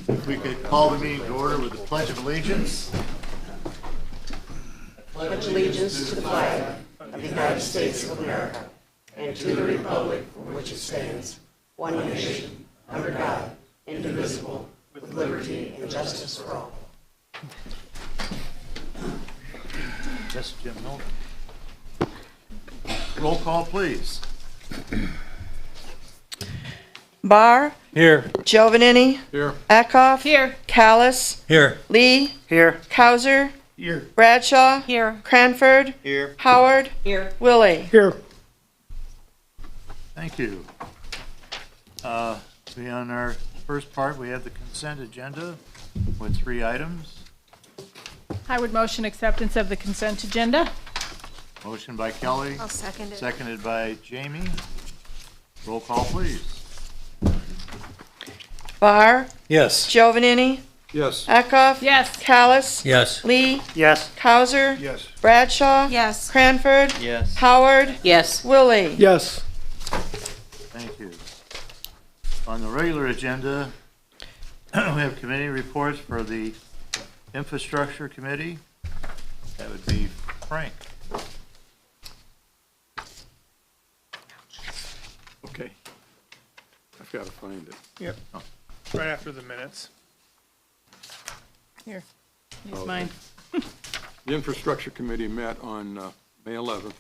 If we could call the meeting to order with the Pledge of Allegiance. Pledge allegiance to the flag of the United States of America and to the republic for which it stands, one nation, under God, indivisible, with liberty and justice for all. Yes, Jim Milton. Roll call, please. Barr. Here. Giovanini. Here. Eckhoff. Here. Callis. Here. Lee. Here. Kauser. Here. Bradshaw. Here. Cranford. Here. Howard. Here. Willie. Here. Thank you. On our first part, we have the consent agenda with 3 items. I would motion acceptance of the consent agenda. Motion by Kelly. I'll second it. Seconded by Jamie. Roll call, please. Barr. Yes. Giovanini. Yes. Eckhoff. Yes. Callis. Yes. Lee. Yes. Kauser. Yes. Bradshaw. Yes. Cranford. Yes. Howard. Yes. Willie. Yes. Thank you. On the regular agenda, we have committee reports for the Infrastructure Committee. That would be Frank. Okay. I've got to find it. Yep. Oh. Right after the minutes. Here. Use Okay. mine. The Infrastructure Committee met on May 11th,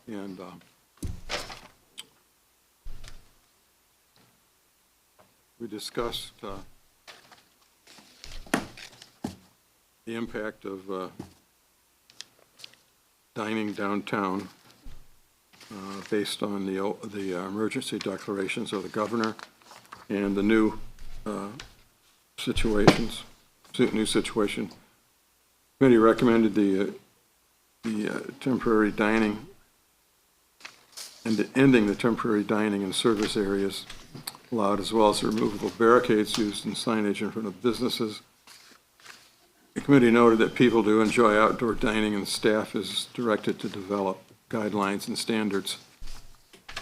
and we discussed the impact of dining downtown based on the emergency declarations of the governor and the new new situation. Committee recommended the temporary dining and ending the temporary dining and service areas allowed, as well as the removal of barricades used in signage in front of businesses. The committee noted that people do enjoy outdoor dining, and staff is directed to develop guidelines and standards,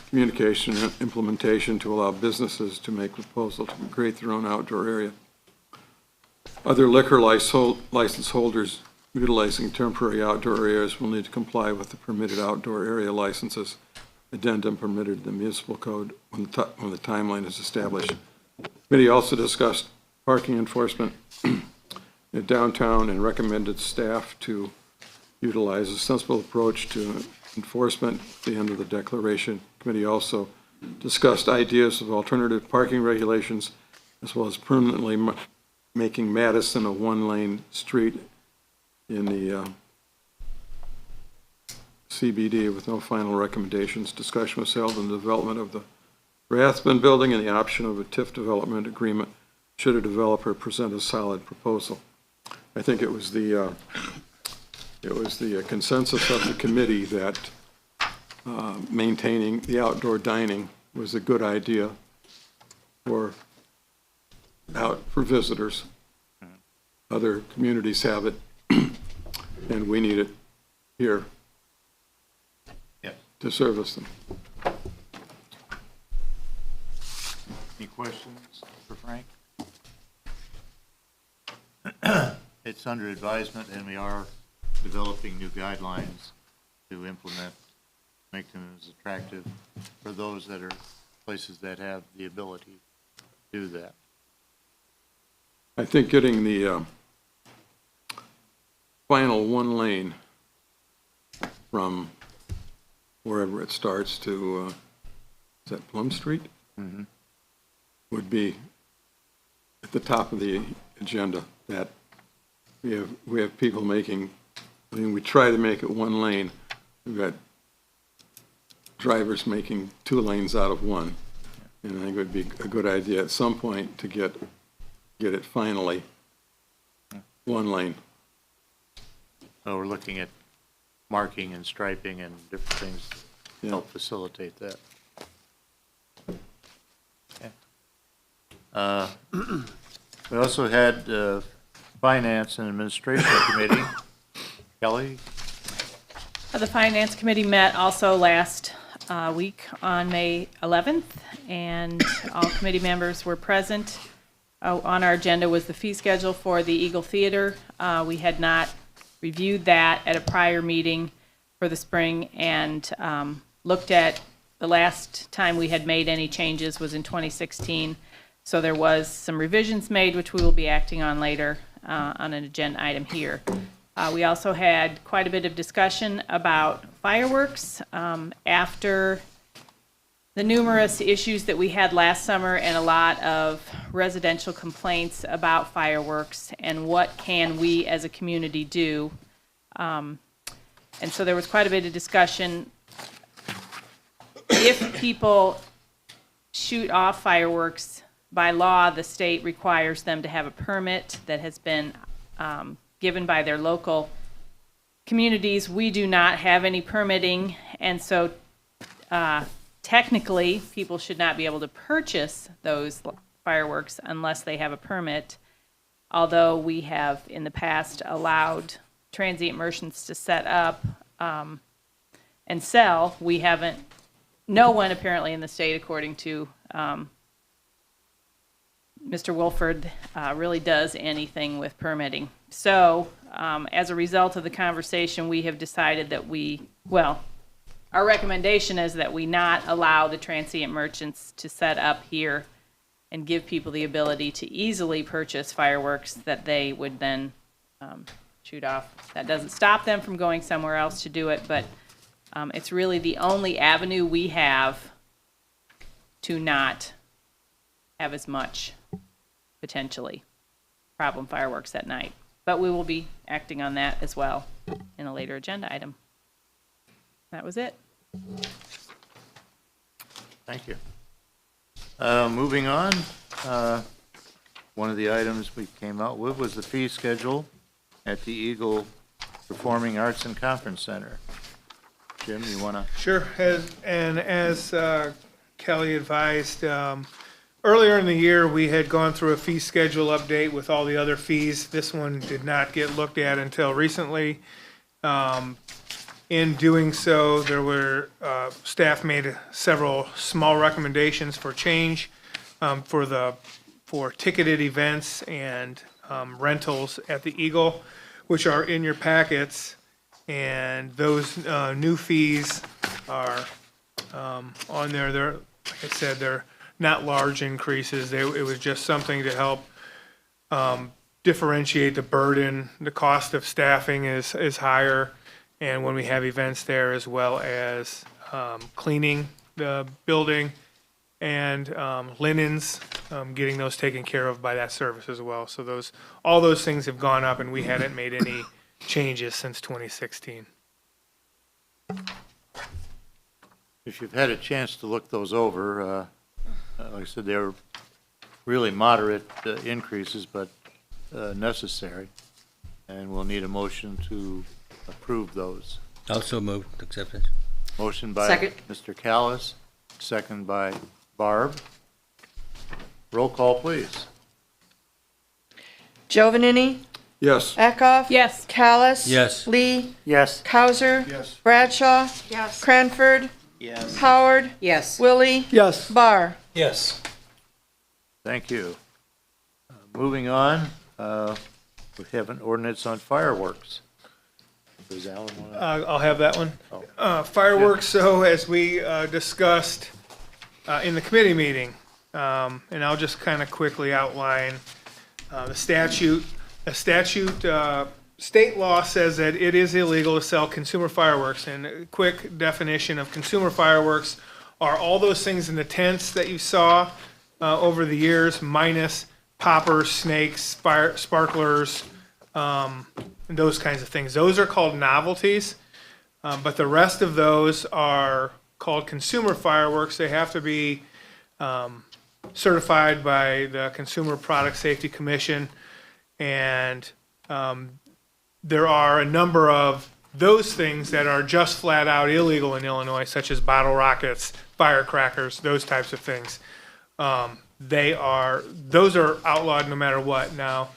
communication and implementation to allow businesses to make proposals to create their own outdoor area. Other liquor license holders utilizing temporary outdoor areas will need to comply with the permitted outdoor area licenses addendum permitted in the municipal code when the timeline is established. The committee also discussed parking enforcement in downtown and recommended staff to utilize a sensible approach to enforcement at the end of the declaration. The committee also discussed ideas of alternative parking regulations, as well as permanently making Madison a one-lane street in the CBD with no final recommendations. Discussion was held on the development of the Rathbun building and the option of a TIF development agreement should a developer present a solid proposal. I think it was the consensus of the committee that maintaining the outdoor dining was a good idea for visitors. Other communities have it, and we need it here to service them. Any questions for Frank? It's under advisement, and we are developing new guidelines to implement, make them as attractive for those that are places that have the ability to do that. I think getting the final one lane from wherever it starts to, is that Plum Street? Mm-hmm. Would be at the top of the agenda. That we have people making, I mean, we try to make it one lane. We've got drivers making 2 lanes out of one. And I think it would be a good idea at some point to get it finally one lane. So we're looking at marking and striping and different things to help facilitate that. Okay. We also had Finance and Administration Committee. Kelly? The Finance Committee met also last week on May 11th, and all committee members were present. On our agenda was the fee schedule for the Eagle Theater. We had not reviewed that at a prior meeting for the spring, and looked at the last time we had made any changes was in 2016. So there was some revisions made, which we will be acting on later on an agenda item here. We also had quite a bit of discussion about fireworks after the numerous issues that we had last summer and a lot of residential complaints about fireworks and what can we as a community do. And so there was quite a bit of discussion. If people shoot off fireworks, by law, the state requires them to have a permit that has been given by their local communities. We do not have any permitting, and so technically, people should not be able to purchase those fireworks unless they have a permit, although we have in the past allowed transient merchants to set up and sell. We haven't, no one apparently in the state, according to Mr. Wolford, really does anything with permitting. So as a result of the conversation, we have decided that our recommendation is that we not allow the transient merchants to set up here and give people the ability to easily purchase fireworks that they would then shoot off. That doesn't stop them from going somewhere else to do it, but it's really the only avenue we have to not have as much potentially problem fireworks at night. But we will be acting on that as well in a later agenda item. That was it. Thank you. Moving on, one of the items we came out with was the fee schedule at the Eagle Performing Arts and Conference Center. Jim, you want to? Sure, as Kelly advised, earlier in the year, we had gone through a fee schedule update with all the other fees. This one did not get looked at until recently. In doing so, there were, staff made several small recommendations for change for ticketed events and rentals at the Eagle, which are in your packets. And those new fees are on there. They're, like I said, they're not large increases. It was just something to help differentiate the burden. The cost of staffing is higher, and when we have events there, as well as cleaning the building and linens, getting those taken care of by that service as well. So all those things have gone up, and we hadn't made any changes since 2016. If you've had a chance to look those over, like I said, they're really moderate increases, but necessary. And we'll need a motion to approve those. Also moved, acceptance. Motion by Second. Mr. Callis, second by Barb. Roll call, please. Giovanini, Yes. Eckhoff. Yes. Callis. Yes. Lee, Yes. Cowser. Yes. Bradshaw, Yes. Cranford, Yes. Howard, Yes. Willie, Yes. Barr. Yes. Thank you. Moving on, we have an ordinance on fireworks. Does Alan want to? I'll have that one. Oh. Fireworks, so as we discussed in the committee meeting, and I'll just kind of quickly outline the statute. State law says that it is illegal to sell consumer fireworks, and a quick definition of consumer fireworks are all those things in the tents that you saw over the years, minus poppers, snakes, sparklers, and those kinds of things. Those are called novelties, but the rest of those are called consumer fireworks. They have to be certified by the Consumer Product Safety Commission, and there are a number of those things that are just flat out illegal in Illinois, such as bottle rockets, firecrackers, those types of things. Those are outlawed no matter what. Now,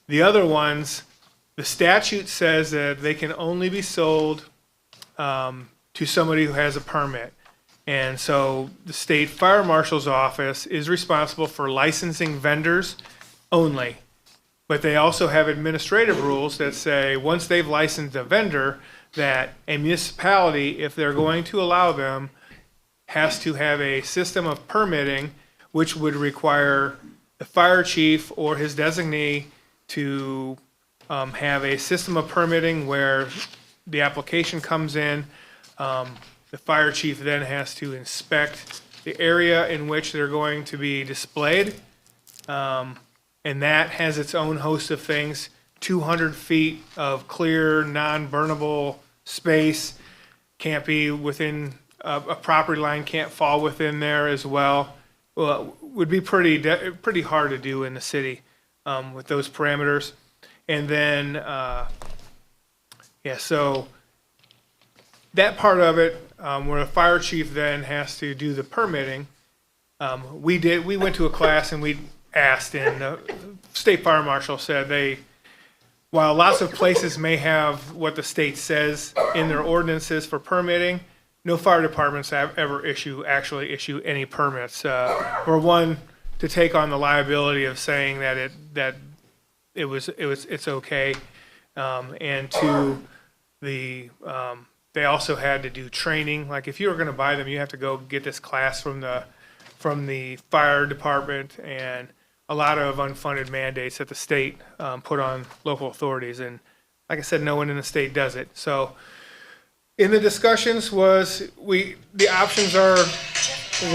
the other ones, the statute says that they can only be sold to somebody who has a permit. And so the state fire marshal's office is responsible for licensing vendors only. But they also have administrative rules that say, once they've licensed a vendor, that a municipality, if they're going to allow them, has to have a system of permitting, which would require the fire chief or his designee to have a system of permitting where the application comes in. The fire chief then has to inspect the area in which they're going to be displayed. And that has its own host of things. 200 feet of clear, non-burnable space can't be within, a property line can't fall within there as well. Well, would be pretty hard to do in the city with those parameters. And then, so that part of it, where the fire chief then has to do the permitting, we went to a class and we asked, and the state fire marshal said while lots of places may have what the state says in their ordinances for permitting, no fire departments ever actually issue any permits. Or one, to take on the liability of saying that it's okay. And two, they also had to do training. Like if you were gonna buy them, you have to go get this class from the fire department, and a lot of unfunded mandates that the state put on local authorities. And like I said, no one in the state does it. So in the discussions the options are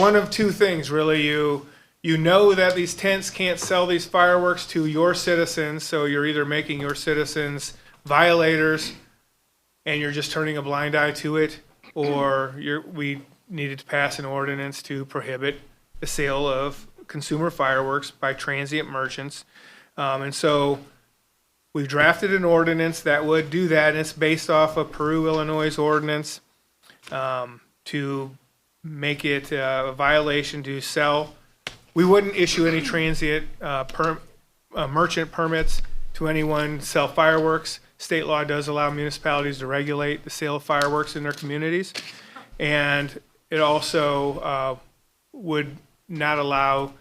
one of two things, really. You know that these tents can't sell these fireworks to your citizens, so you're either making your citizens violators and you're just turning a blind eye to it, or we needed to pass an ordinance to prohibit the sale of consumer fireworks by transient merchants. And so we drafted an ordinance that would do that, and it's based off of Peru, Illinois' ordinance to make it a violation to sell. We wouldn't issue any transient merchant permits to anyone to sell fireworks. State law does allow municipalities to regulate the sale of fireworks in their communities. And it also would not allow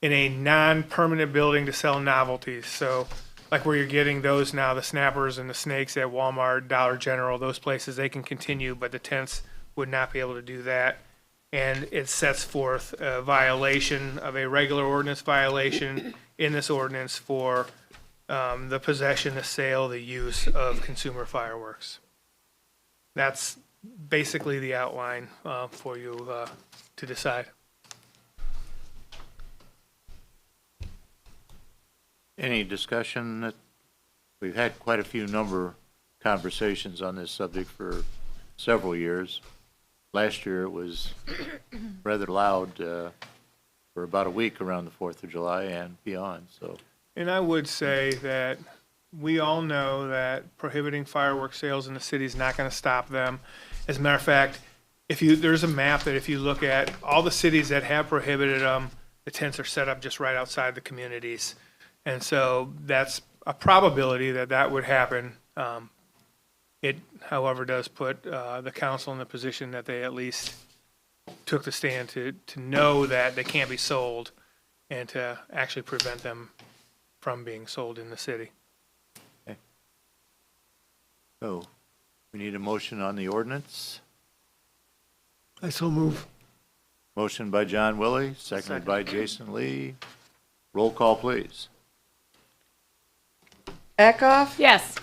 in a non-permanent building to sell novelties. So like where you're getting those now, the snappers and the snakes at Walmart, Dollar General, those places, they can continue, but the tents would not be able to do that. And it sets forth a violation of a regular ordinance violation in this ordinance for the possession, the sale, the use of consumer fireworks. That's basically the outline for you to decide. Any discussion? That we've had quite a few conversations on this subject for several years. Last year it was rather loud for about a week around the 4th of July and beyond. So, and I would say that we all know that prohibiting fireworks sales in the city is not going to stop them. As a matter of fact, there's a map that if you look at all the cities that have prohibited them, the tents are set up just right outside the communities. And so that's a probability that would happen. It, however, does put the council in the position that they at least took the stand to know that they can't be sold and to actually prevent them from being sold in the city. okay. So we need a motion on the ordinance. I so move. Motion by John Willie, seconded by Jason Lee. Roll call, please. Eckhoff, Yes.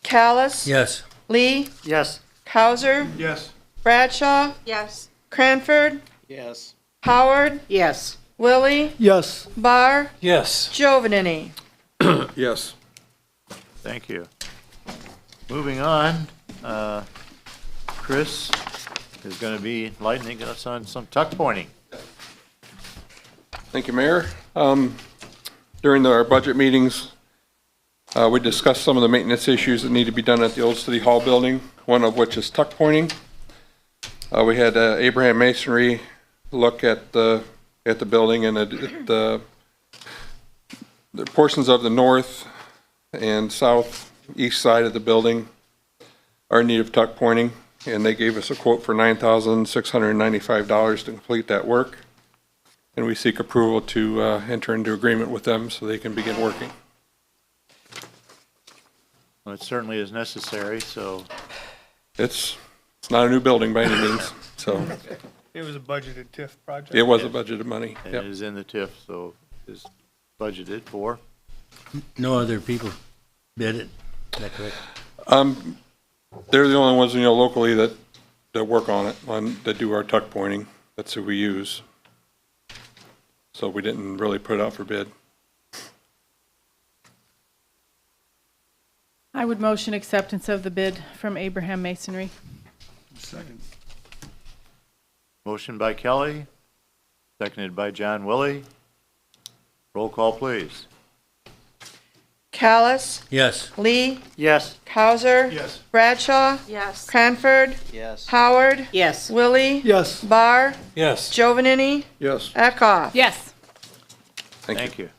Callis, Yes. Lee, Yes. Cowser, Yes. Bradshaw, Yes. Cranford, Yes. Howard, Yes. Willie, Yes. Barr, Yes. Giovanini. Yes. Thank you. Moving on, Chris is going to be enlightening us on some tuck pointing. Thank you, Mayor. During our budget meetings, we discussed some of the maintenance issues that need to be done at the old City Hall building, one of which is tuck pointing. We had Abraham Masonry look at the building, and the portions of the north and southeast side of the building are in need of tuck pointing. and they gave us a quote for $9,695 to complete that work. And we seek approval to enter into agreement with them so they can begin working. Well, it certainly is necessary, so It's not a new building by any means, so It was a budgeted TIF project. it was a budgeted money. it Yep. is in the TIF, so it's budgeted for. No other people bid it, is that correct? They're the only ones, locally that work on it, that do our tuck pointing. That's who we use. So we didn't really put it out for bid. I would motion acceptance of the bid from Abraham Masonry. Motion by Kelly, seconded by John Willie. Roll call, please. Callis, Yes. Lee, Yes. Cowser. Yes. Bradshaw, Yes. Cranford, Yes. Howard, Yes. Willie, Yes. Barr, Yes. Giovanini, Yes. Eckhoff. Yes. Thank you.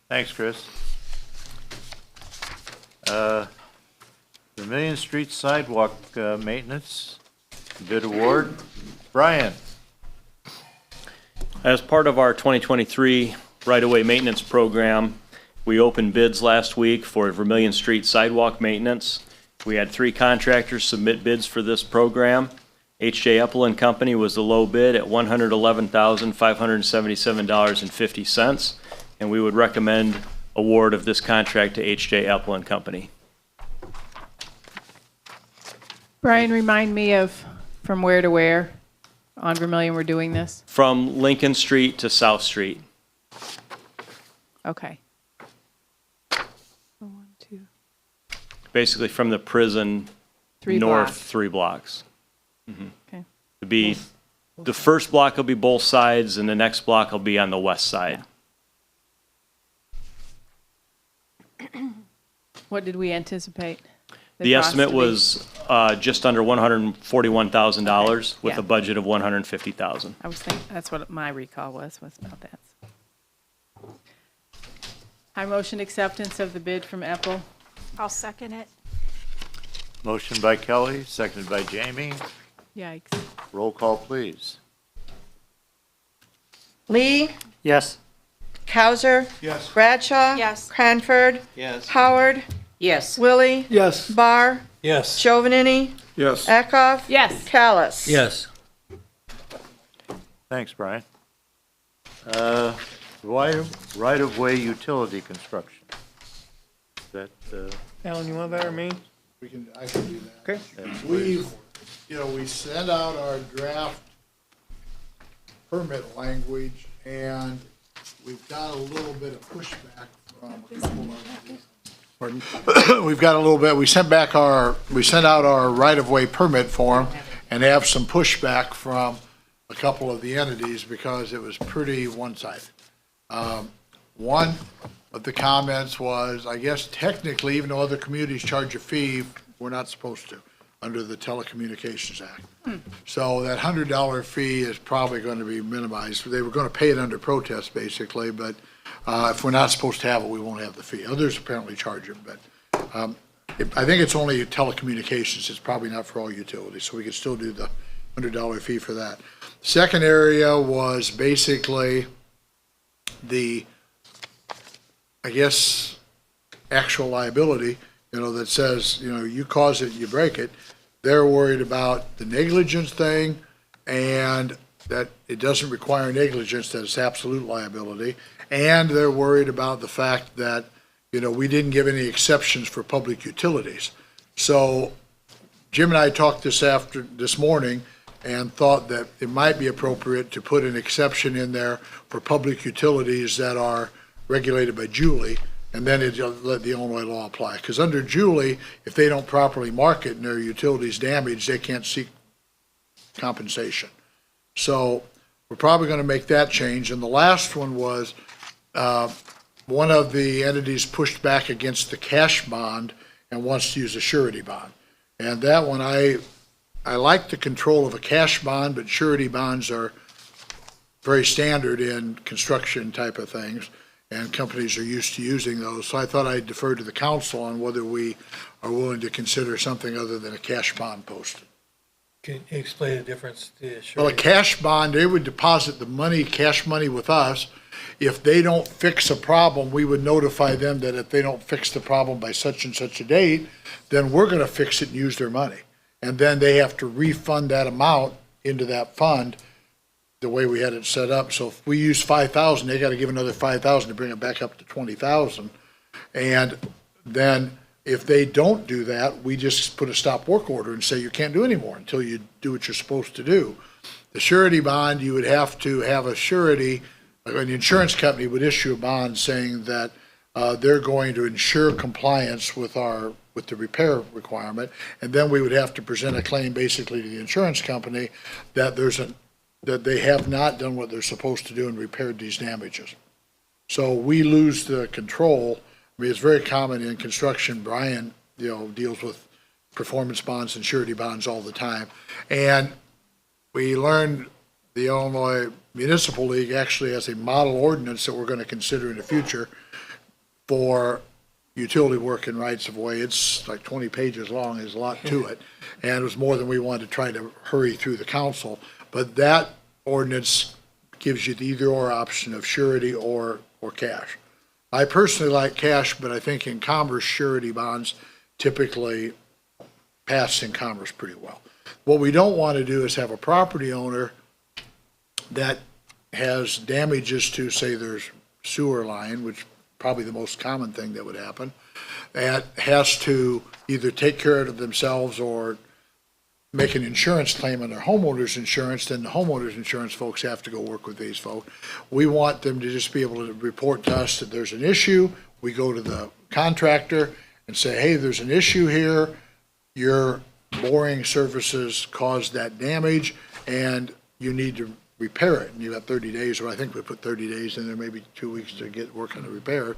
Thanks, Chris. Vermillion Street Sidewalk Maintenance bid award. Brian? As part of our 2023 right-of-way maintenance program, we opened bids last week for Vermillion Street sidewalk maintenance. We had 3 contractors submit bids for this program. H.J. Epple and Company was the low bid at $111,577.50, and we would recommend award of this contract to H.J. Epple and Company. Brian, remind me of from where to where on Vermillion we're doing this? From Lincoln Street to South Street. Okay. 1, 2, Basically from the prison 3 north blocks. 3 blocks. Okay. It'd be, the first block will be both sides, and the next block will be on the west side. What did we anticipate? The cost estimate to be? was just under $141,000 with Yeah. a budget of $150,000. I was thinking, that's what my recall was about that. I motion acceptance of the bid from Epple. I'll second it. Motion by Kelly, seconded by Jamie. Yikes. Roll call, please. Lee, Yes. Cowser, Yes. Bradshaw. Yes. Cranford, Yes. Howard, Yes. Willie, Yes. Barr, Yes. Giovanini, Yes. Eckhoff. Yes. Callis. Yes. Thanks, Brian. Right-of-way utility construction. Is that, Alan, you want that or me? I can do that. Okay. We sent out our draft permit language, and we've got a little bit of pushback from a couple of these. Pardon? We've got a little bit, we sent out our right-of-way permit form and have some pushback from a couple of the entities because it was pretty one-sided. One of the comments was, I guess technically, even though other communities charge a fee, we're not supposed to, under the Telecommunications Act. So that $100 fee is probably going to be minimized. They were going to pay it under protest, basically, but if we're not supposed to have it, we won't have the fee. Others apparently charge it, but I think it's only telecommunications. It's probably not for all utilities, so we could still do the $100 fee for that. Second area was basically the, I guess, actual liability, that says, you cause it, you break it. They're worried about the negligence thing and that it doesn't require negligence, that it's absolute liability. And they're worried about the fact that, we didn't give any exceptions for public utilities. So Jim and I talked this morning and thought that it might be appropriate to put an exception in there for public utilities that are regulated by Julie, and then let the Illinois law apply. Because under Julie, if they don't properly market and their utilities damaged, they can't seek compensation. So we're probably going to make that change. And the last one was, one of the entities pushed back against the cash bond and wants to use a surety bond. And that one, I like the control of a cash bond, but surety bonds are very standard in construction type of things, and companies are used to using those. So I thought I'd defer to the council on whether we are willing to consider something other than a cash bond posted. Can you explain the difference to Well, a surety? cash bond, they would deposit the money, cash money with us. If they don't fix a problem, we would notify them that if they don't fix the problem by such and such a date, then we're gonna fix it and use their money. And then they have to refund that amount into that fund, the way we had it set up. So if we use 5,000, they gotta give another 5,000 to bring it back up to 20,000. And then if they don't do that, we just put a stop work order and say you can't do anymore until you do what you're supposed to do. The surety bond, you would have to have a surety, an insurance company would issue a bond saying that they're going to ensure compliance with the repair requirement, and then we would have to present a claim basically to the insurance company that that they have not done what they're supposed to do and repaired these damages. So we lose the control. I mean, it's very common in construction. Brian, deals with performance bonds and surety bonds all the time. And we learned the Illinois Municipal League actually has a model ordinance that we're going to consider in the future for utility work and rights of way. It's like 20 pages long. There's a lot to it. And it was more than we wanted to try to hurry through the council. But that ordinance gives you the either or option of surety or cash. I personally like cash, but I think in commerce, surety bonds typically pass in commerce pretty well. What we don't want to do is have a property owner that has damages to, say, there's sewer line, which probably the most common thing that would happen, that has to either take care of it themselves or make an insurance claim on their homeowner's insurance, then the homeowner's insurance folks have to go work with these folks. We want them to just be able to report to us that there's an issue. We go to the contractor and say, hey, there's an issue here. Your boring services caused that damage and you need to repair it. And you have 30 days, or I think we put 30 days in there, maybe 2 weeks to get work on the repair.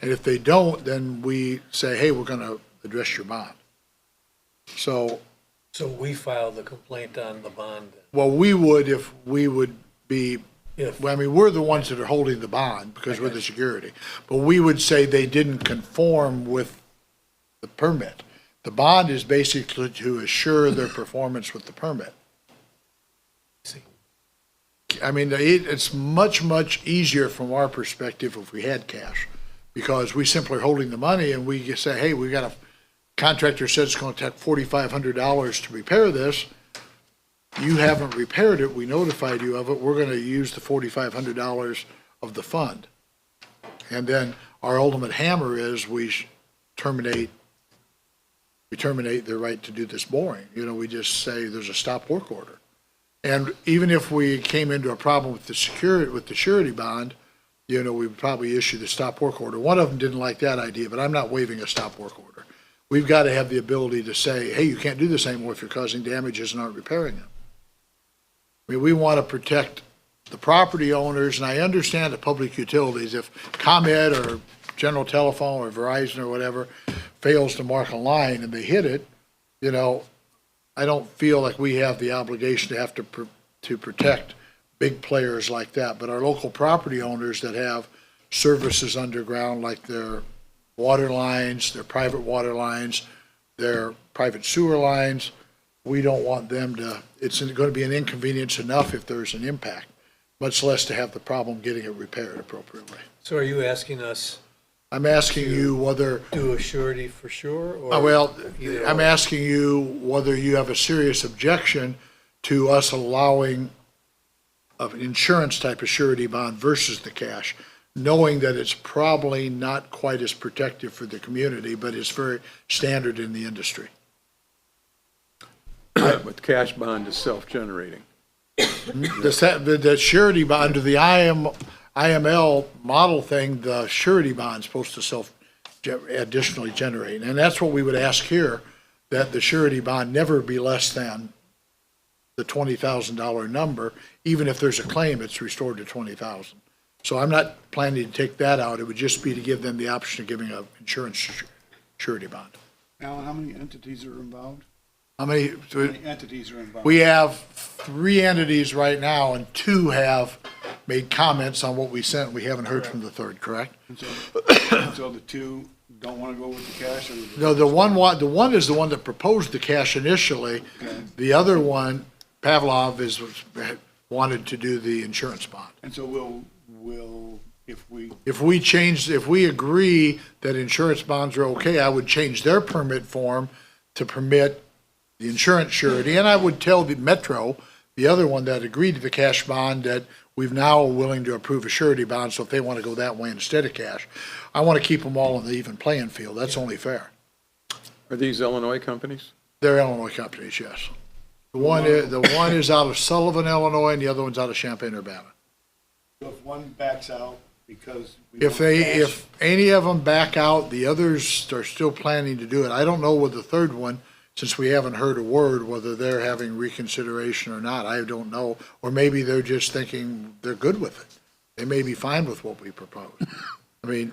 And if they don't, then we say, hey, we're going to address your bond. So we filed the complaint on the bond. well, we would if we would be, If, well, I mean, we're the ones that are holding the bond because we're the security. But we would say they didn't conform with the permit. The bond is basically to assure their performance with the permit. see. I mean, it's much, much easier from our perspective if we had cash, because we simply are holding the money and we just say, hey, we got a contractor said it's going to take $4,500 to repair this. You haven't repaired it. We notified you of it. We're going to use the $4,500 of the fund. And then our ultimate hammer is we terminate their right to do this boring. We just say there's a stop work order. And even if we came into a problem with the surety bond, we would probably issue the stop work order. One of them didn't like that idea, but I'm not waiving a stop work order. We've got to have the ability to say, hey, you can't do this anymore if you're causing damages and aren't repairing them. I mean, we want to protect the property owners, and I understand the public utilities. If ComEd or General Telephone or Verizon or whatever fails to mark a line and they hit it, I don't feel like we have the obligation to have to protect big players like that. But our local property owners that have services underground, like their water lines, their private water lines, their private sewer lines, we don't want them to, it's going to be an inconvenience enough if there's an impact, much less to have the problem getting it repaired appropriately. So are you asking us I'm asking you whether, do a surety for sure? Or well, either I'm or? asking you whether you have a serious objection to us allowing an insurance type of surety bond versus the cash, knowing that it's probably not quite as protective for the community, but it's very standard in the industry. But cash bond is self-generating. The surety bond, under the IML model thing, the surety bond's supposed to additionally generate. And that's what we would ask here, that the surety bond never be less than the $20,000 number. Even if there's a claim, it's restored to $20,000. So I'm not planning to take that out. It would just be to give them the option of giving an insurance surety bond. Alan, how many entities are involved? How many? How many entities are involved? We have 3 entities right now, and 2 have made comments on what we sent. We haven't heard from the third, correct? And so the two don't wanna go with the cash or? No, the one is the one that proposed the cash initially. The other one, Pavlov, wanted to do the insurance bond. And so we'll, if we, If we agree that insurance bonds are okay, I would change their permit form to permit the insurance surety, and I would tell the Metro, the other one that agreed to the cash bond, that we've now willing to approve a surety bond, so if they want to go that way instead of cash, I want to keep them all in the even playing field. That's only fair. Are these Illinois companies? They're Illinois companies, yes. The one is out of Sullivan, Illinois, and the other one's out of Champaign-Urbana. so if one backs out because. we If want cash- if any of them back out, the others are still planning to do it. I don't know with the third one, since we haven't heard a word, whether they're having reconsideration or not. I don't know. Or maybe they're just thinking they're good with it. They may be fine with what we propose. I mean,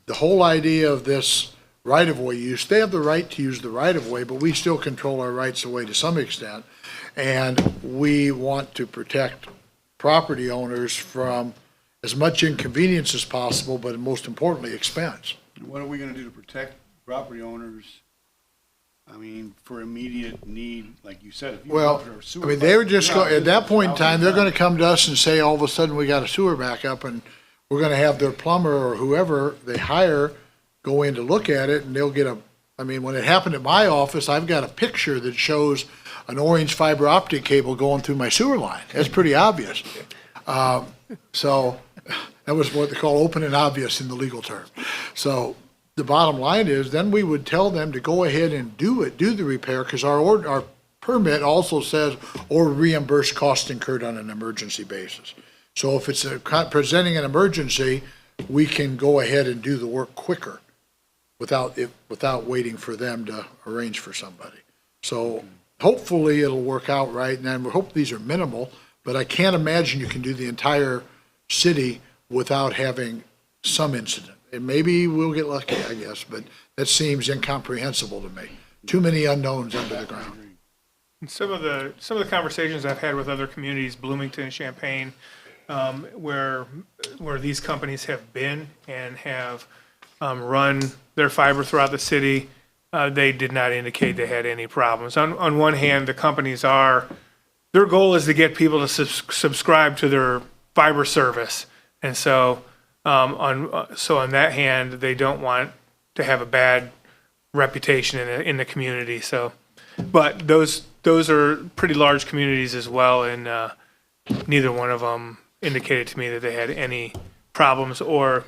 the whole idea of this right-of-way use, they have the right to use the right-of-way, but we still control our rights of way to some extent. And we want to protect property owners from as much inconvenience as possible, but most importantly, expense. What are we gonna do to protect property owners? I mean, for immediate need, like you said, if you. Well, go to a sewer I mean, they were just, pipe, at that point in time, they're gonna. gonna come to us and say, all of a sudden, we got a sewer backup, and we're gonna have their plumber or whoever they hire go in to look at it, and they'll get I mean, when it happened at my office, I've got a picture that shows an orange fiber optic cable going through my sewer line. That's pretty obvious. So, that was what they call open and obvious in the legal term. So, the bottom line is, then we would tell them to go ahead and do the repair, because our permit also says, or reimburse costs incurred on an emergency basis. So if it's presenting an emergency, we can go ahead and do the work quicker without waiting for them to arrange for somebody. So hopefully it'll work out right, and we hope these are minimal, but I can't imagine you can do the entire city without having some incident. And maybe we'll get lucky, I guess, but that seems incomprehensible to me. Too many unknowns under the ground. And some of the conversations I've had with other communities, Bloomington and Champaign, where these companies have been and have run their fiber throughout the city, they did not indicate they had any problems. On one hand, the companies their goal is to get people to subscribe to their fiber service, and so on that hand, they don't want to have a bad reputation in the community. So, but those are pretty large communities as well, and neither one of them indicated to me that they had any problems or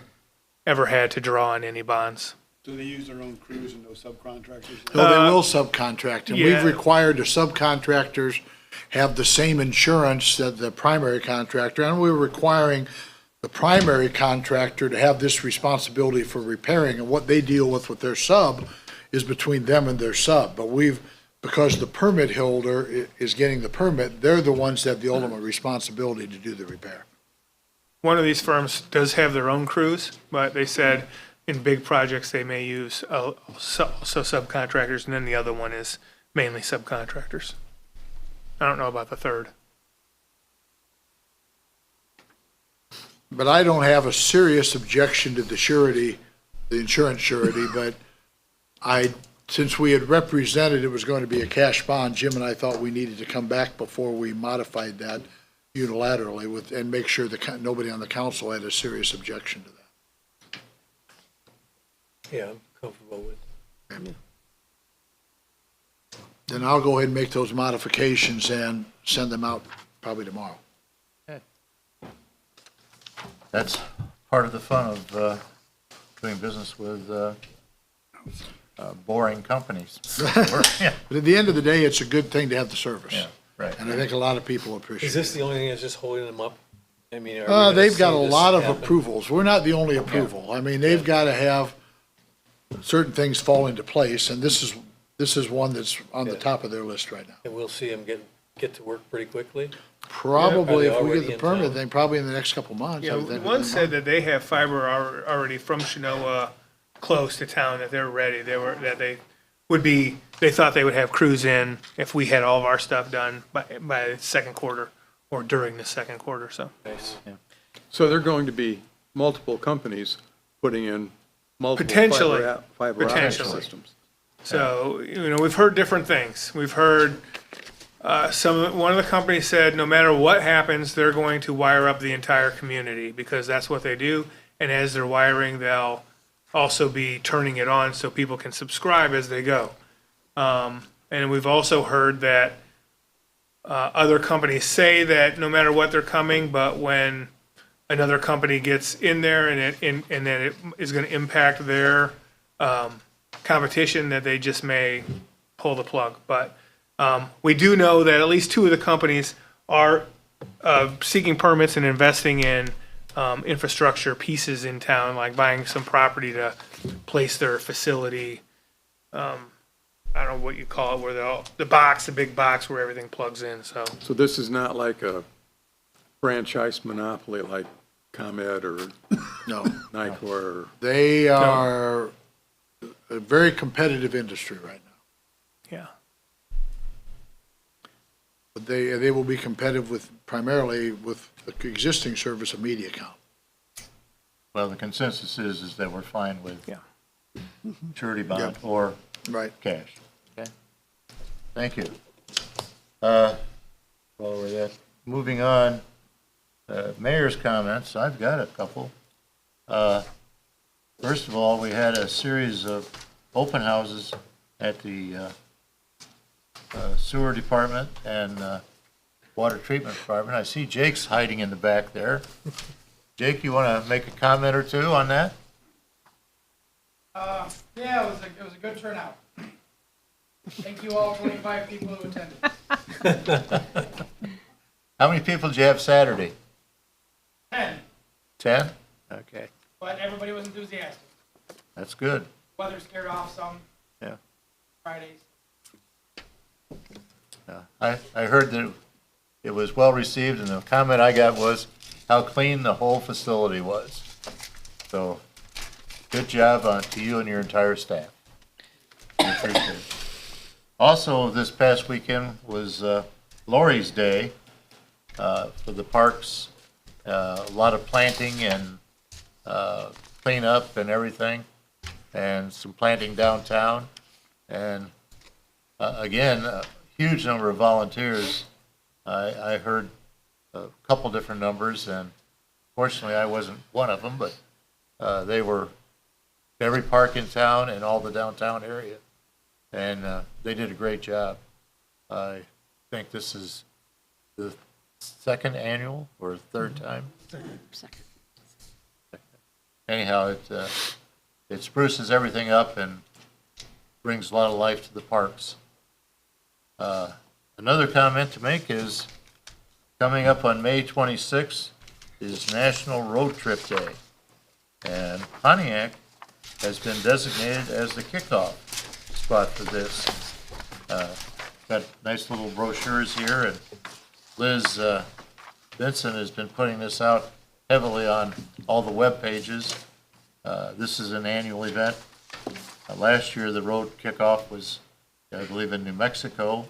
ever had to draw on any bonds. Do they use their own crews and no subcontractors? No, they will subcontract, and yeah. we've required the subcontractors have the same insurance that the primary contractor, and we're requiring the primary contractor to have this responsibility for repairing, and what they deal with their sub is between them and their sub. But because the permit holder is getting the permit, they're the ones that have the ultimate responsibility to do the repair. One of these firms does have their own crews, but they said in big projects they may use also subcontractors, and then the other one is mainly subcontractors. I don't know about the third. But I don't have a serious objection to the surety, the insurance surety, but since we had represented it was going to be a cash bond, Jim and I thought we needed to come back before we modified that unilaterally and make sure that nobody on the council had a serious objection to that. Yeah, I'm comfortable with. Then I'll go ahead and make those modifications and send them out probably tomorrow. That's part of the fun of doing business with boring companies. Yeah, But at the end of the day, it's a good thing to have the service. yeah, right. And I think a lot of people appreciate it. Is this the only thing that's just holding them up? I mean, are we gonna They've got a see this lot of happen? approvals. We're not the only approval. I mean, they've got to have certain things fall into place, and this is one that's on the Yeah. top of their list right now. And we'll see them get to work pretty quickly? Probably, Are they if we already get the in permit, town? then probably in the next couple months. I Yeah, would think one within a said month. that they have fiber already from Chinoa close to town, that they're ready. They thought they would have crews in if we had all of our stuff done by the second quarter or during the second quarter, so. Nice. So there are going to be multiple companies putting in multiple Potentially. fiber optic Potentially. systems. So, we've heard different things. We've heard one of the companies said no matter what happens, they're going to wire up the entire community because that's what they do. And as they're wiring, they'll also be turning it on so people can subscribe as they go. And we've also heard that other companies say that no matter what they're coming, but when another company gets in there and then it is going to impact their competition, that they just may pull the plug. But we do know that at least two of the companies are seeking permits and investing in infrastructure pieces in town, like buying some property to place their facility. I don't know what you call it, where the big box where everything plugs in, so. So this is not like a franchise monopoly like ComEd or No, Nicor or, they are a very competitive industry right now. Yeah. But they will be competitive primarily with the existing service of MediaCom. Well, the consensus is that we're fine with Yeah. surety bond Yep. or Right. cash. Okay? Thank you. While we're at, moving on, mayor's comments, I've got a couple. First of all, we had a series of open houses at the sewer department and water treatment department. I see Jake's hiding in the back there. Jake, you want to make a comment or two on that? Yeah, it was a good turnout. Thank you all 25 people who attended. How many people did you have Saturday? 10, 10? Okay, but everybody was enthusiastic. that's good. Weather scared off some. Yeah. Fridays. I heard that it was well received, and the comment I got was how clean the whole facility was. So, good job to you and your entire staff. We appreciate it. Also, this past weekend was Lori's Day for the parks. A lot of planting and cleanup and everything, and some planting downtown. And again, a huge number of volunteers. I heard a couple different numbers, and fortunately I wasn't one of them, but they were every park in town and all the downtown area. And they did a great job. I think this is the second annual or third time. Second. Anyhow, it spruces everything up and brings a lot of life to the parks. Another comment to make is coming up on May 26th is National Road Trip Day. And Pontiac has been designated as the kickoff spot for this. Got nice little brochures here, and Liz Vincent has been putting this out heavily on all the web pages. This is an annual event. Last year, the road kickoff was, I believe, in New Mexico,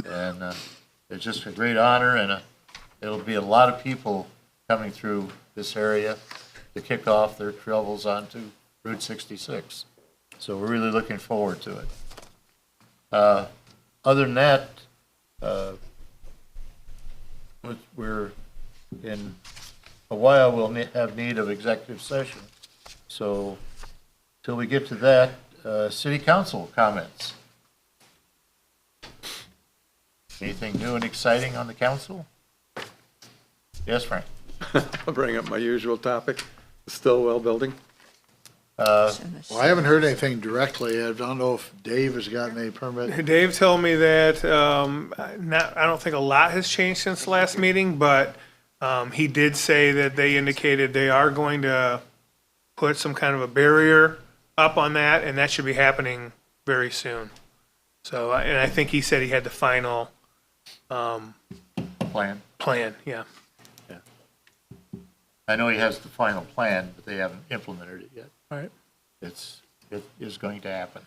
and it's just a great honor, and it'll be a lot of people coming through this area to kick off their travels onto Route 66. So we're really looking forward to it. Other than that, we're in a while we'll have need of executive session. So till we get to that, city council comments. Anything new and exciting on the council? Yes, Frank? I'll bring up my usual topic, the Stillwell building. Well, I haven't heard anything directly. I don't know if Dave has gotten any permit. Dave told me that, I don't think a lot has changed since the last meeting, but, he did say that they indicated they are going to put some kind of a barrier up on that, and that should be happening very soon. So, and I think he said he had the final, Plan? yeah. I know he has the final plan, but they haven't implemented it yet. All right. It is going to happen.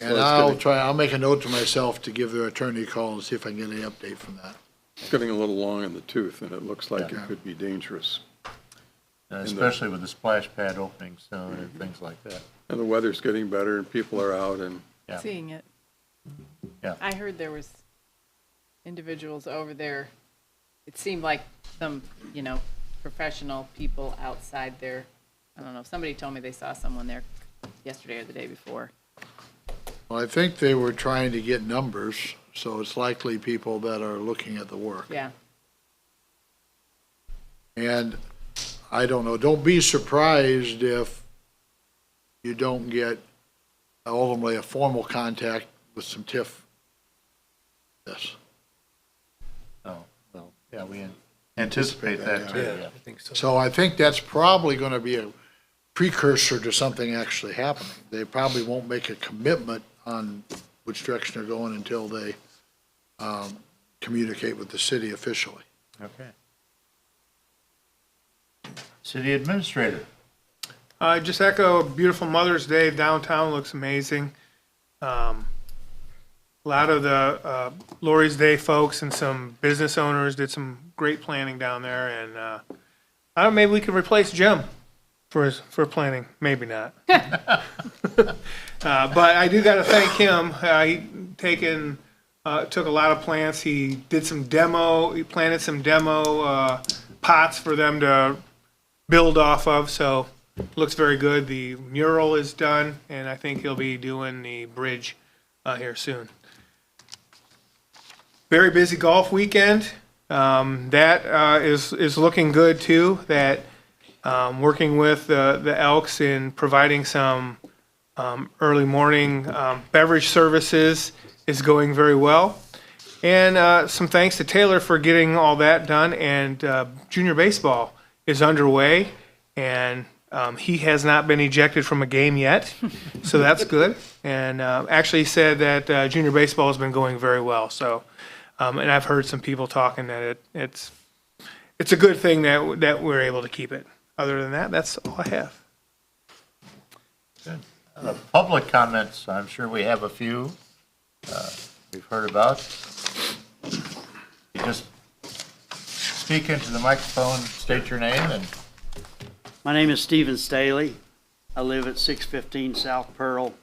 And Well, it's I'll make a note to myself to give their attorney a call and see if I can get any update from that. It's getting a little long in the tooth, and it looks like Yeah. it could be dangerous. especially with the splash pad opening soon and things like that. And the weather's getting better and people are out and Yeah. Seeing it. Yeah. I heard there was individuals over there. It seemed like some, professional people outside there. I don't know. Somebody told me they saw someone there yesterday or the day before. Well, I think they were trying to get numbers, so it's likely people that are looking at the work. Yeah. And I don't know, don't be surprised if you don't get ultimately a formal contact with some TIF. Yes. Oh, well, yeah, we anticipate that too, yeah. I think so. So I think that's probably going to be a precursor to something actually happening. They probably won't make a commitment on which direction they're going until they communicate with the city officially. Okay. City Administrator. Just echo a beautiful Mother's Day. Downtown looks amazing. A lot of the Lori's Day folks and some business owners did some great planning down there, and I don't know, maybe we could replace Jim for planning. Maybe not. But I do got to thank him. He took a lot of plants. He did some demo. He planted some demo pots for them to build off of. So looks very good. The mural is done, and I think he'll be doing the bridge here soon. Very busy golf weekend. That is looking good too. That working with the Elks in providing some early morning beverage services is going very well. And some thanks to Taylor for getting all that done. And junior baseball is underway, and he has not been ejected from a game yet, so that's good. And actually said that junior baseball has been going very well. So, and I've heard some people talking that it's a good thing that we're able to keep it. Other than that, that's all I have. Good. Public comments, I'm sure we have a few we've heard about. You just speak into the microphone, state your name, and My name is Stephen Staley. I live at 615 South Pearl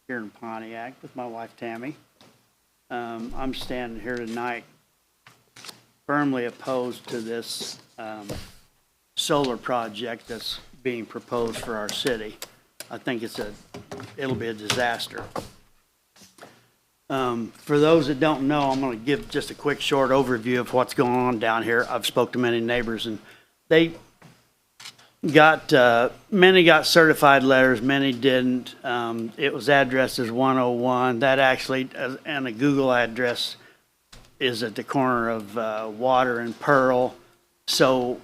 here in Pontiac with my wife Tammy. I'm standing here tonight firmly opposed to this solar project that's being proposed for our city. I think it'll be a disaster. For those that don't know, I'm going to give just a quick short overview of what's going on down here. I've spoke to many neighbors, and they many got certified letters, many didn't. It was addressed as 101. That actually, and a Google address is at the corner of Water and Pearl. So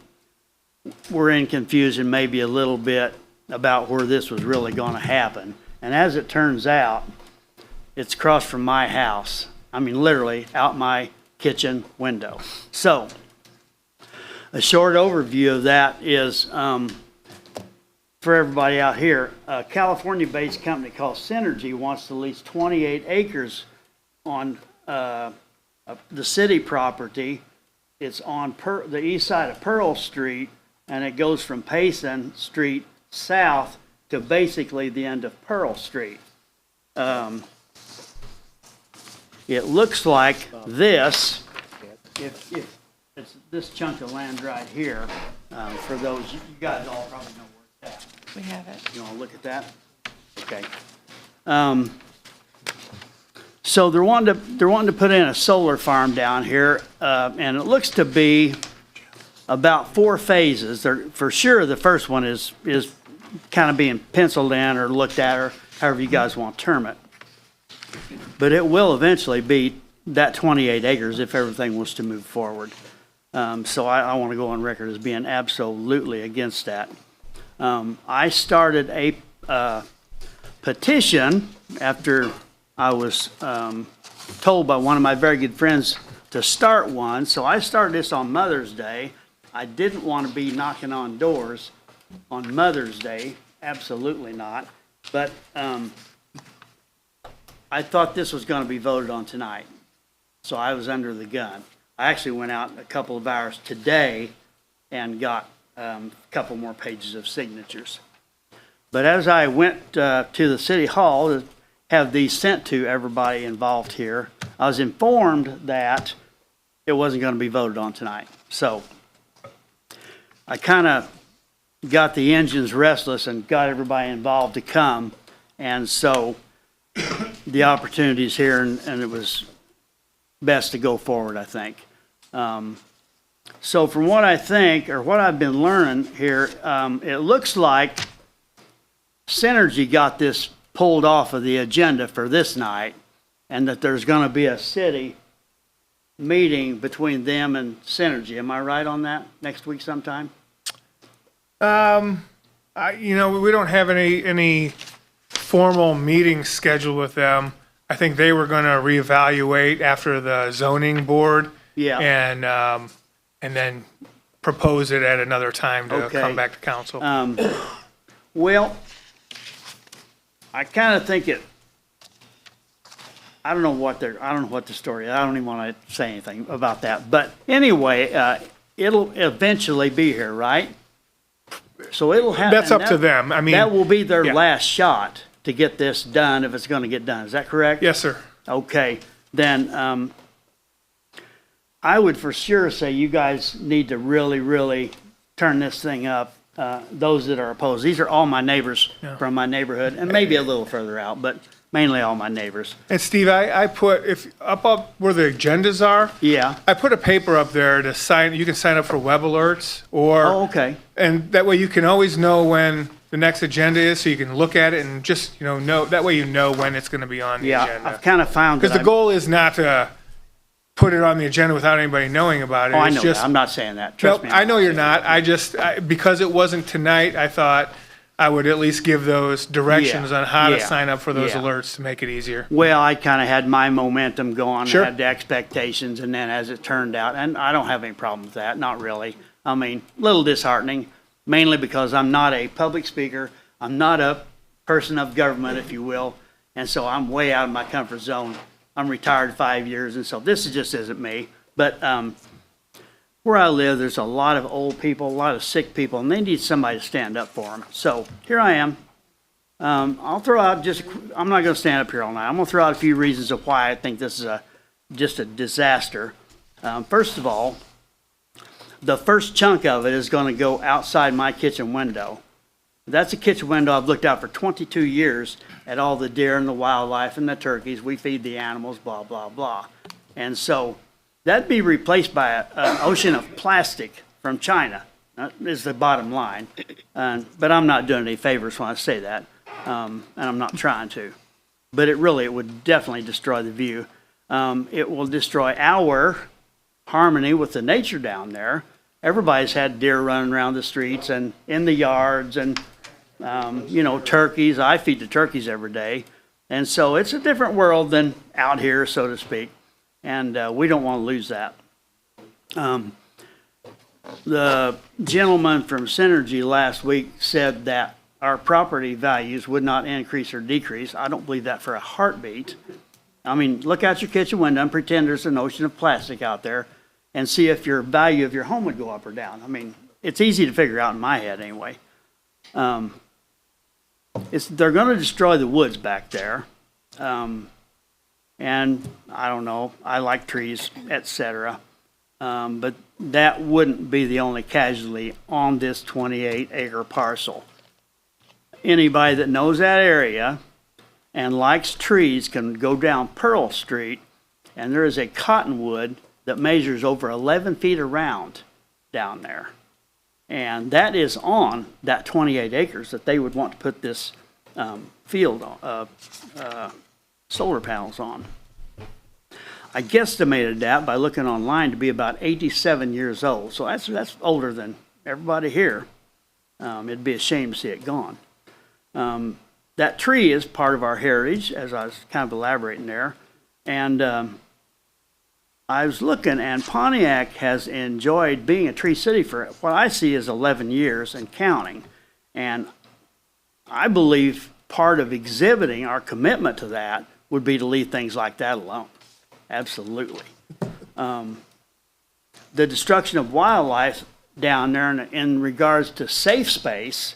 we're in confusion maybe a little bit about where this was really going to happen. And as it turns out, it's across from my house. I mean, literally out my kitchen window. So a short overview of that is, for everybody out here, a California-based company called Synergy wants to lease 28 acres on the city property. It's on the east side of Pearl Street, and it goes from Payson Street south to basically the end of Pearl Street. It looks like this, if it's this chunk of land right here, for those, you guys all probably know where it's at. We have it. You want to look at that? Okay. So they're wanting to put in a solar farm down here, and it looks to be about 4 phases. For sure, the first one is kind of being penciled in or looked at, or however you guys want to term it. But it will eventually be that 28 acres if everything was to move forward. So I want to go on record as being absolutely against that. I started a petition after I was told by one of my very good friends to start one. So I started this on Mother's Day. I didn't want to be knocking on doors on Mother's Day, absolutely not. But I thought this was going to be voted on tonight, so I was under the gun. I actually went out a couple of hours today and got a couple more pages of signatures. But as I went to the city hall to have these sent to everybody involved here, I was informed that it wasn't going to be voted on tonight. So I kind of got the engines restless and got everybody involved to come. And so the opportunity's here, and it was best to go forward, I think. So from what I think, or what I've been learning here, it looks like Synergy got this pulled off of the agenda for this night, and that there's going to be a city meeting between them and Synergy. Am I right on that? Next week sometime? We don't have any formal meetings scheduled with them. I think they were going to reevaluate after the zoning board. Yeah. And then propose it at another time to Okay. come back to council. Well, I kind of think I don't know what the story is. I don't even want to say anything about that. But anyway, it'll eventually be here, right? So it'll happen. That's up to them. I mean, that will be their yeah. last shot to get this done if it's going to get done. Is that correct? Yes, sir. Okay, then, I would for sure say you guys need to really, really turn this thing up. Those that are opposed, these are all my neighbors from my neighborhood, and maybe a little further out, but mainly all my neighbors. And Steve, I put, if up where the agendas are, Yeah. I put a paper up there to sign, you can sign up for web alerts or. Oh, okay. And that way you can always know when the next agenda is, so you can look at it and just, know, that way you know when it's going to be on the Yeah, agenda. I've kind of found that. Because the goal is not to put it on the agenda without anybody knowing about it. Oh, I It's know just- that. I'm not saying that. Trust Nope, me. I know you're not. Because it wasn't tonight, I thought I would at least give those directions Yeah, on how to yeah, sign up for those yeah. alerts to make it easier. Well, I kind of had my momentum going, Sure. had the expectations, and then as it turned out, and I don't have any problem with that, not really. I mean, a little disheartening, mainly because I'm not a public speaker. I'm not a person of government, if you will, and so I'm way out of my comfort zone. I'm retired 5 years, and so this just isn't me. But where I live, there's a lot of old people, a lot of sick people, and they need somebody to stand up for them. So here I am. I'll throw out I'm not going to stand up here all night. I'm going to throw out a few reasons of why I think this is just a disaster. First of all, the first chunk of it is going to go outside my kitchen window. That's a kitchen window I've looked out for 22 years at all the deer and the wildlife and the turkeys. We feed the animals, blah, blah, blah. And so that'd be replaced by an ocean of plastic from China. That is the bottom line. But I'm not doing any favors when I say that, and I'm not trying to. But it would definitely destroy the view. It will destroy our harmony with the nature down there. Everybody's had deer running around the streets and in the yards and, turkeys. I feed the turkeys every day. And so it's a different world than out here, so to speak. And we don't want to lose that. The gentleman from Synergy last week said that our property values would not increase or decrease. I don't believe that for a heartbeat. I mean, look out your kitchen window and pretend there's an ocean of plastic out there and see if your value of your home would go up or down. I mean, it's easy to figure out in my head anyway. They're going to destroy the woods back there. And I don't know, I like trees, etc. But that wouldn't be the only casualty on this 28-acre parcel. Anybody that knows that area and likes trees can go down Pearl Street, and there is a cottonwood that measures over 11 feet around down there. And that is on that 28 acres that they would want to put this field solar panels on. I guesstimated that by looking online to be about 87 years old. So that's older than everybody here. It'd be a shame to see it gone. That tree is part of our heritage, as I was kind of elaborating there. And I was looking, and Pontiac has enjoyed being a tree city for what I see is 11 years and counting. And I believe part of exhibiting our commitment to that would be to leave things like that alone. Absolutely. The destruction of wildlife down there in regards to safe space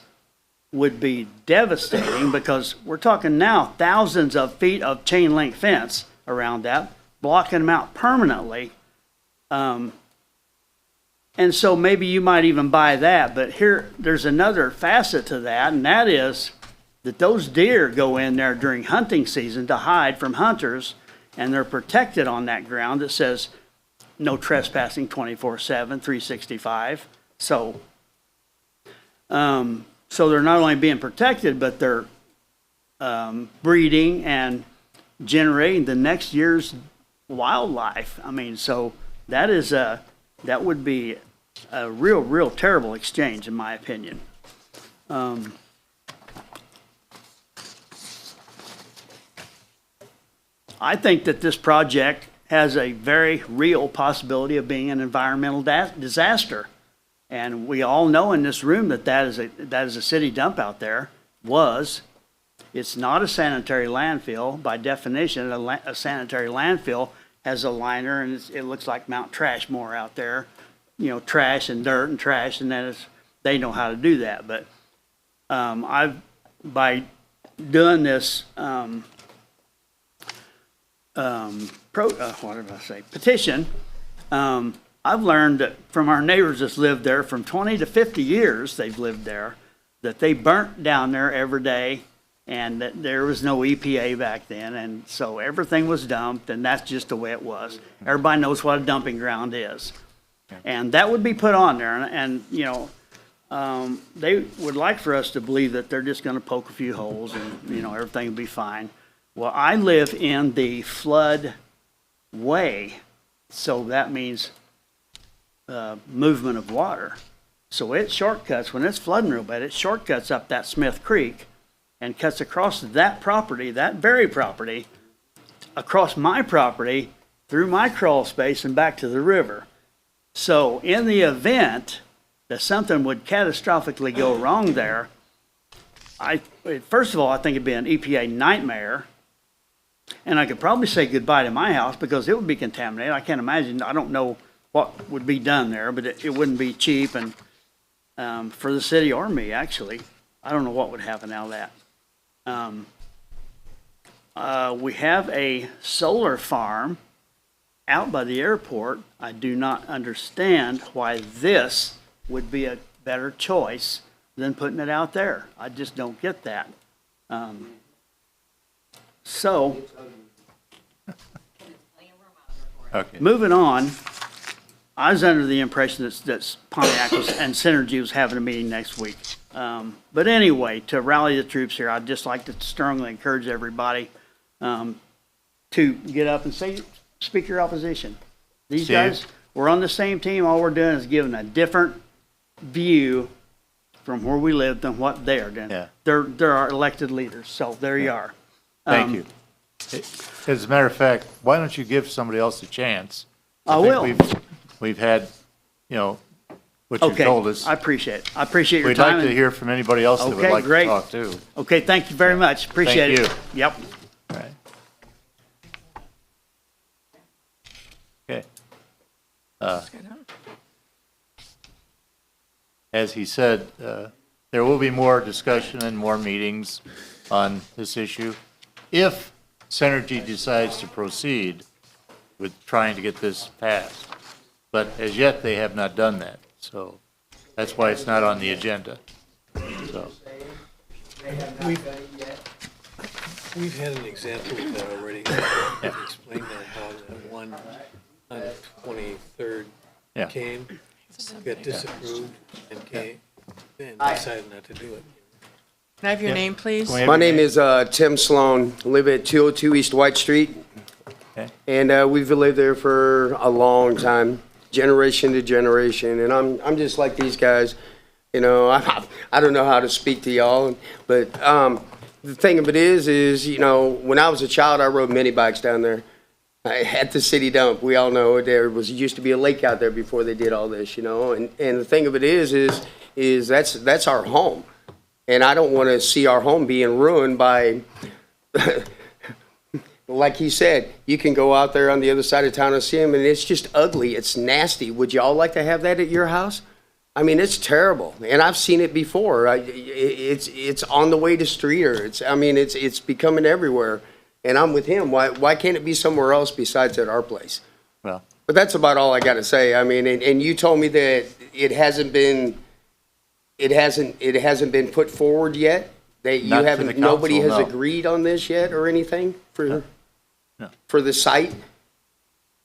would be devastating because we're talking now thousands of feet of chain link fence around that, blocking them out permanently. And so maybe you might even buy that, but there's another facet to that, and that is that those deer go in there during hunting season to hide from hunters, and they're protected on that ground that says no trespassing 24/7, 365. So they're not only being protected, but they're breeding and generating the next year's wildlife. I mean, so that would be a real terrible exchange, in my opinion. I think that this project has a very real possibility of being an environmental disaster. And we all know in this room that is a city dump out there, was. It's not a sanitary landfill. By definition, a sanitary landfill has a liner, and it looks like Mount Trashmore out there. You know, trash and dirt and trash, and they know how to do that. But by doing this petition, I've learned that from our neighbors that's lived there from 20 to 50 years, they've lived there, that they burnt down there every day, and that there was no EPA back then, and so everything was dumped, and that's just the way it was. Everybody knows what a dumping ground is. And that would be put on there, and you know, they would like for us to believe that they're just gonna poke a few holes and, you know, everything will be fine. Well, I live in the flood way, so that means movement of water. So it shortcuts, when it's flooding real bad, it shortcuts up that Smith Creek and cuts across that property, that very property, across my property, through my crawl space and back to the river. So in the event that something would catastrophically go wrong there, first of all, I think it'd be an EPA nightmare. And I could probably say goodbye to my house because it would be contaminated. I can't imagine, I don't know what would be done there, but it wouldn't be cheap and for the city or me, actually. I don't know what would happen out of that. We have a solar farm out by the airport. I do not understand why this would be a better choice than putting it out there. I just don't get that. So, Okay. moving on, I was under the impression that Pontiac and Synergy was having a meeting next week. But anyway, to rally the troops here, I'd just like to strongly encourage everybody to get up and speak your opposition. These Steve? guys, we're on the same team. All we're doing is giving a different view from where we live than what they are doing. Yeah. They're our elected leaders, so there you are. Thank you. As a matter of fact, why don't you give somebody else a chance? I think will. We've had, you know, what you've Okay, told us. I appreciate it. I appreciate your We'd time. like to hear from anybody else that would Okay, like to great. talk too. Okay, thank you very much. Appreciate Thank it. Yep. All right. Okay. As he said, there will be more discussion and more meetings on this issue. If Synergy decides to proceed with trying to get this passed. But as yet, they have not done that. So that's why it's not on the agenda. So, We've had an example of that already. Explain that, how that one on 23rd yeah. came, got disapproved, and decided not to do it. Can I have your name, please? My name is Tim Sloan. I live at 202 East White Street. Okay. And we've lived there for a long time, generation to generation. And I'm just like these guys. You know, I don't know how to speak to y'all, but the thing of it is, you know, when I was a child, I rode mini bikes down there at the city dump. We all know there used to be a lake out there before they did all this, you know. And the thing of it is that's our home. And I don't want to see our home being ruined by, like he said, you can go out there on the other side of town and see them, and it's just ugly. It's nasty. Would you all like to have that at your house? I mean, it's terrible, and I've seen it before. It's on the way to Streeter. It's becoming everywhere, and I'm with him. Why can't it be somewhere else besides at our place? Well, But that's about all I got to say. I mean, and you told me that it hasn't been put forward yet. That you Not to the haven't. Nobody has council, no. agreed on this yet or anything for No. for the site.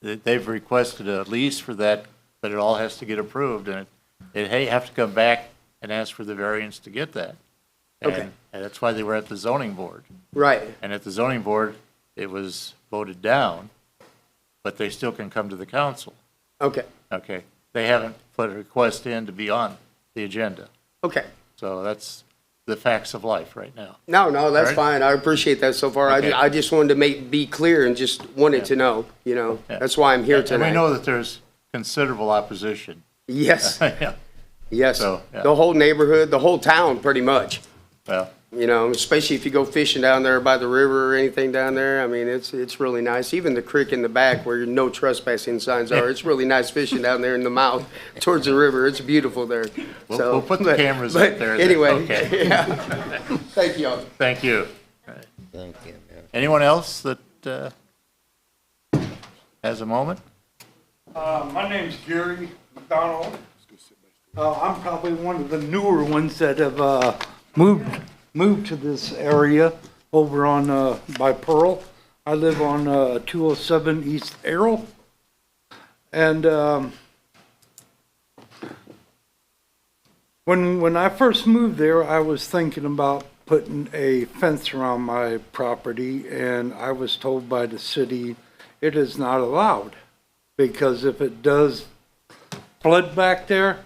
they've requested a lease for that, but it all has to get approved, and they have to come back and ask for the variance to get that. Okay. And that's why they were at the zoning board. Right. And at the zoning board, it was voted down, but they still can come to the council. Okay. Okay? They haven't put a request in to be on the agenda. Okay. So that's the facts of life right now. No, that's All right. fine. I appreciate that so far. Okay. I just wanted to be clear and just wanted to know, Yeah. that's why I'm here And we tonight. know that there's considerable opposition. Yes, Yeah, yes. So, yeah. The whole neighborhood, the whole town, pretty much. well, Especially if you go fishing down there by the river or anything down there. I mean, it's really nice. Even the creek in the back where no trespassing signs are, it's really nice fishing down there in the mouth towards the river. It's beautiful there. we'll put the cameras up there. Anyway, Okay. yeah. Thank you all. Thank you. Thank you. Anyone else that has a moment? My name's Gary McDonald. I'm probably one of the newer ones that have moved to this area over on by Pearl. I live on 207 East Errol. And when I first moved there, I was thinking about putting a fence around my property, and I was told by the city it is not allowed, because if it does flood back there,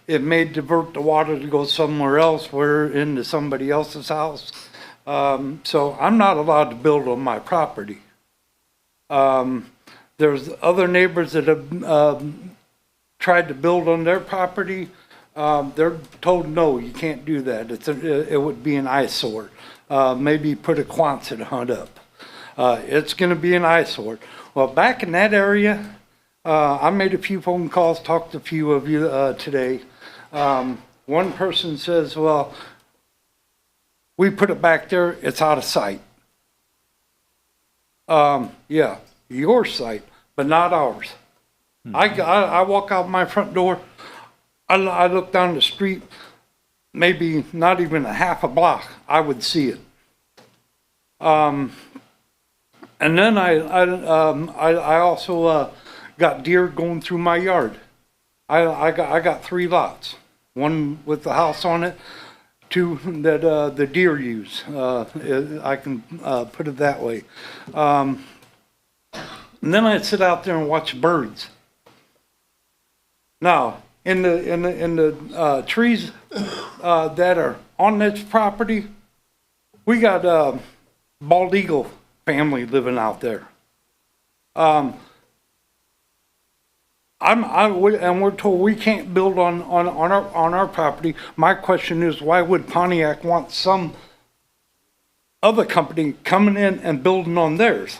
it may divert the water to go somewhere else, where into somebody else's house. So I'm not allowed to build on my property. There's other neighbors that have tried to build on their property. They're told, no, you can't do that. It would be an eyesore. Maybe put a Quonset hunt up. It's going to be an eyesore. Well, back in that area, I made a few phone calls, talked to a few of you today. One person says, well, we put it back there, it's out of sight. Yeah, your sight, but not ours. I walk out my front door, I look down the street, maybe not even a half a block, I would see it. And then I also got deer going through my yard. I got 3 lots, one with the house on it, 2 that the deer use. I can put it that way. And then I'd sit out there and watch birds. Now, in the trees that are on this property, we got bald eagle family living out there. And we're told we can't build on our property. My question is, why would Pontiac want some other company coming in and building on theirs?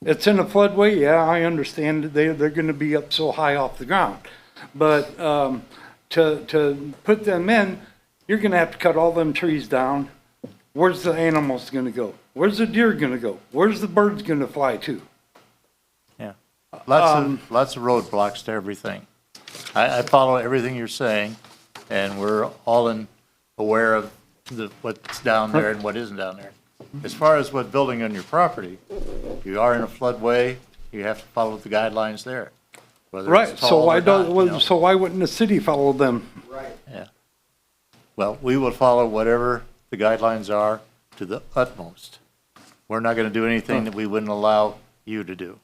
It's in a floodway, yeah, I understand that they're going to be up so high off the ground. But to put them in, you're going to have to cut all them trees down. Where's the animals going to go? Where's the deer going to go? Where's the birds going to fly to? Yeah. Lots of roadblocks to everything. I follow everything you're saying, and we're all aware of what's down there and what isn't down there. As far as what building on your property, you are in a floodway, you have to follow the guidelines there. Whether Right, it's so tall why or not, you know. so why wouldn't the city follow them? Right. Yeah. Well, we will follow whatever the guidelines are to the utmost. We're not gonna do anything that we wouldn't allow you to do.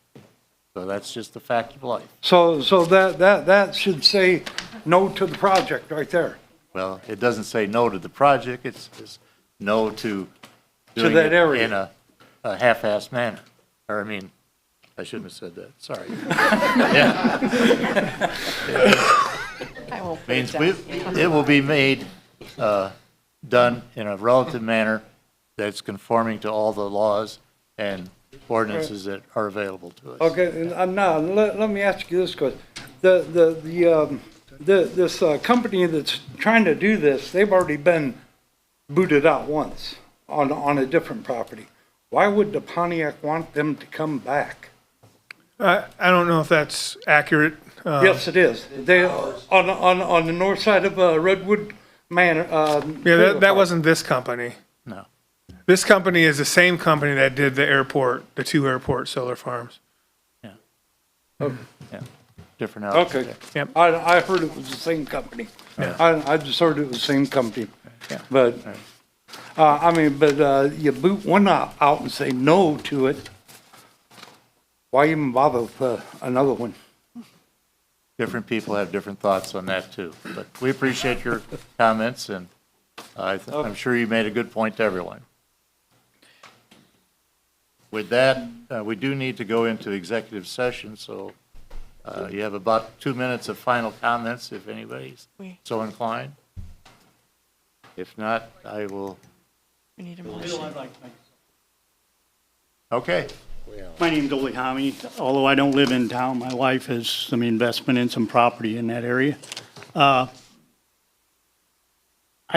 So that's just the fact of life. So that should say no to the project right there. Well, it doesn't say no to the project, it's just no to doing that it area. in a half-assed manner. Or, I mean, I shouldn't have said that, sorry. Yeah. I won't put Means it down. it will be made, done in a relative manner that's conforming to all the laws and ordinances that are available to us. Okay, and now, let me ask you this question. This company that's trying to do this, they've already been booted out once on a different property. Why would the Pontiac want them to come back? I don't know if that's accurate. Yes, it is. They, on the north side of Redwood Manor. Yeah, that wasn't this company. No. This company is the same company that did the airport, the 2 airport solar farms. Different outfit. Okay. Yep. I heard it was the same company. I just heard it was the same company. Yeah. But, you boot one out and say no to it. Why even bother with another one? Different people have different thoughts on that too. But we appreciate your comments, and I'm sure you made a good point to everyone. With that, we do need to go into executive session, so you have about 2 minutes of final comments if anybody's so inclined. If not, I will. We need a motion. Okay. My name's Ole Hami. Although I don't live in town, my wife has some investment in some property in that area. I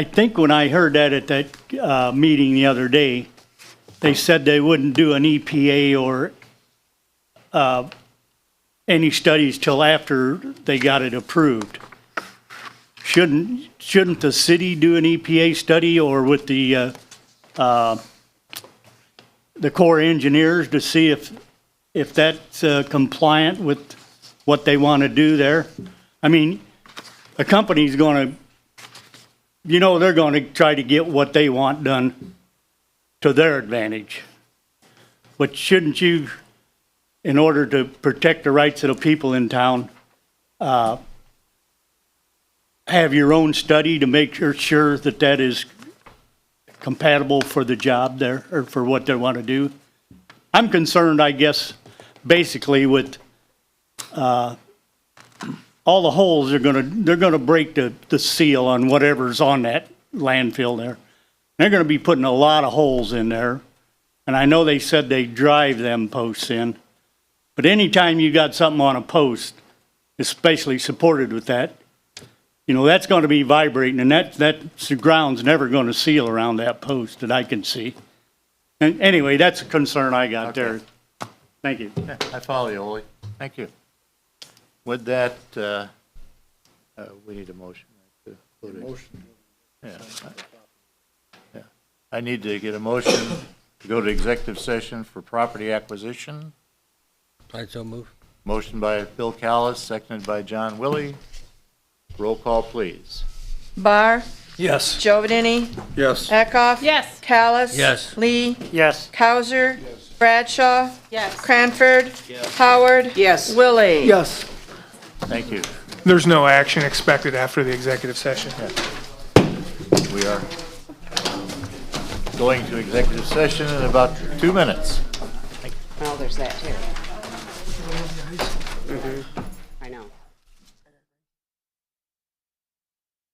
think when I heard that at that meeting the other day, they said they wouldn't do an EPA or any studies till after they got it approved. Shouldn't the city do an EPA study or with the Corps of Engineers to see if that's compliant with what they want to do there? I mean, a company's going to, they're going to try to get what they want done to their advantage. But shouldn't you, in order to protect the rights of the people in town, have your own study to make sure that that is compatible for the job there, or for what they want to do? I'm concerned, I guess, basically with all the holes they're gonna break the seal on whatever's on that landfill there. They're gonna be putting a lot of holes in there, and I know they said they drive them posts in, but anytime you got something on a post, especially supported with that, that's going to be vibrating, and the ground's never going to seal around that post that I can see. And anyway, that's a concern I got there. Thank you. Yeah, I follow you, Ole. Thank you. With that, we need a motion. Motion. Yeah. I need to get a motion to go to executive session for property acquisition. I so move. Motion by Bill Callis, seconded by John Willie. Roll call, please. Barr, Yes. Giovanini, Yes. Eckhoff. Yes. Callis. Yes. Lee, Yes. Cowser. Bradshaw, Yes. Cranford. Howard. Yes. Willie. Yes. Thank you. There's no action expected after the executive session. We are going to executive session in about 2 minutes. Well, there's that too.